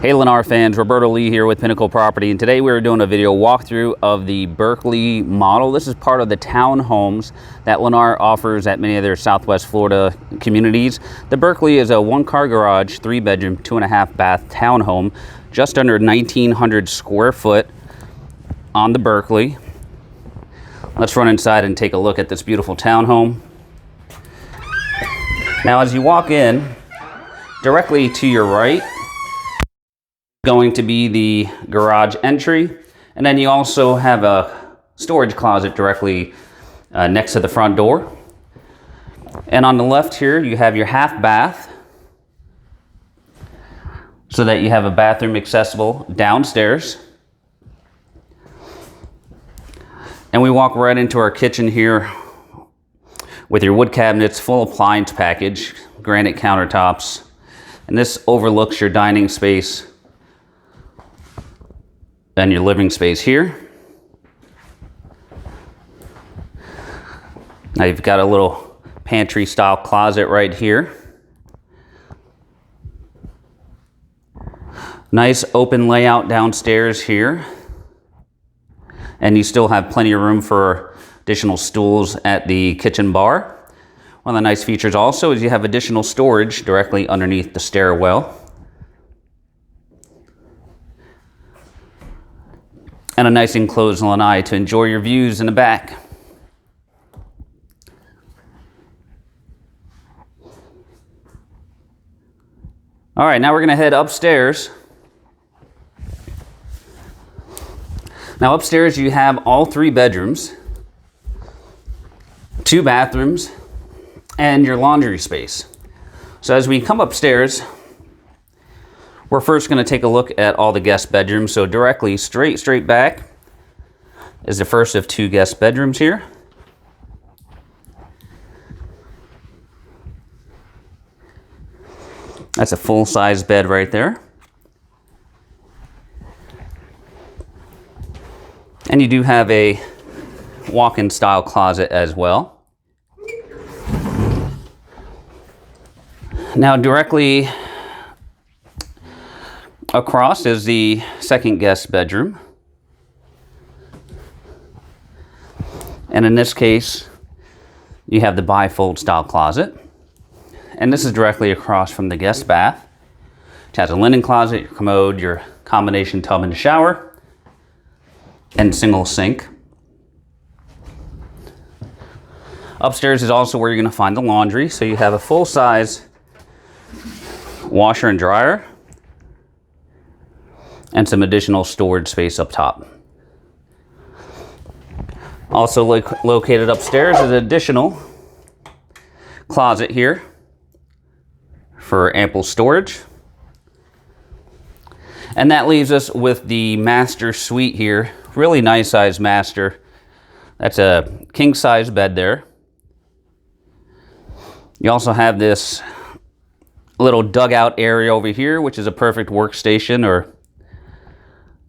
Hey Lennar fans, Roberto Lee here with Pinnacle Property, and today we're doing a video walkthrough of the Berkley model. This is part of the townhomes that Lennar offers at many of their Southwest Florida communities. The Berkley is a 1-car garage, 3-bedroom, 2.5 bath townhome, just under 1,900 square foot on the Berkley. Let's run inside and take a look at this beautiful townhome. Now as you walk in, directly to your right, going to be the garage entry, and then you also have a storage closet directly next to the front door. And on the left here you have your half bath, so that you have a bathroom accessible downstairs. And we walk right into our kitchen here with your wood cabinets, full appliance package, granite countertops, and this overlooks your dining space and your living space here. Now you've got a little pantry style closet right here. Nice open layout downstairs here. And you still have plenty of room for additional stools at the kitchen bar. One of the nice features also is you have additional storage directly underneath the stairwell. And a nice enclosed lanai to enjoy your views in the back. All right, now we're gonna head upstairs. Now upstairs you have all 3 bedrooms, 2 bathrooms, and your laundry space. So as we come upstairs, we're first going to take a look at all the guest bedrooms. So directly straight back is the first of 2 guest bedrooms here. That's a full-size bed right there. And you do have a walk-in style closet as well. Now directly across is the second guest bedroom. And in this case, you have the bifold style closet. And this is directly across from the guest bath. It has a linen closet, your commode, your combination tub and shower, and single sink. Upstairs is also where you're going to find the laundry. So you have a full-size washer and dryer, and some additional storage space up top. Also located upstairs is an additional closet here for ample storage. And that leaves us with the master suite here. Really nice size master. That's a king size bed there. You also have this little dugout area over here, which is a perfect workstation or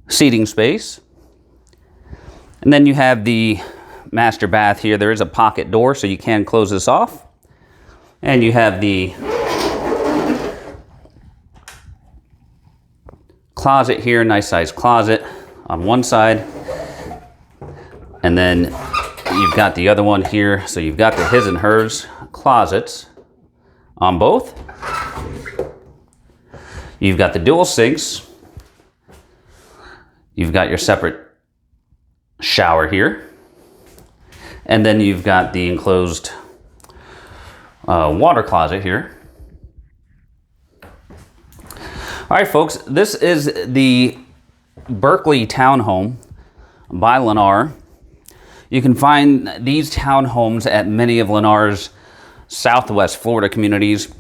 seating space. And then you have the master bath here. There is a pocket door, so you can close this off. And you have the closet here, nice size closet on one side. And then you've got the other one here. So you've got the his and hers closets on both. You've got the dual sinks. You've got your separate shower here. And then you've got the enclosed water closet here. All right, folks, this is the Berkley townhome by Lennar. You can find these townhomes at many of Lennars Southwest Florida communities.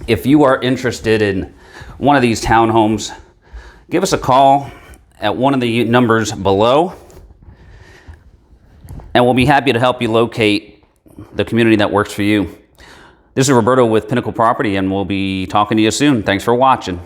If you are interested in one of these townhomes, give us a call at one of the numbers below, and we'll be happy to help you locate the community that works for you. This is Roberto with Pinnacle Property, and we'll be talking to you soon. Thanks for watching.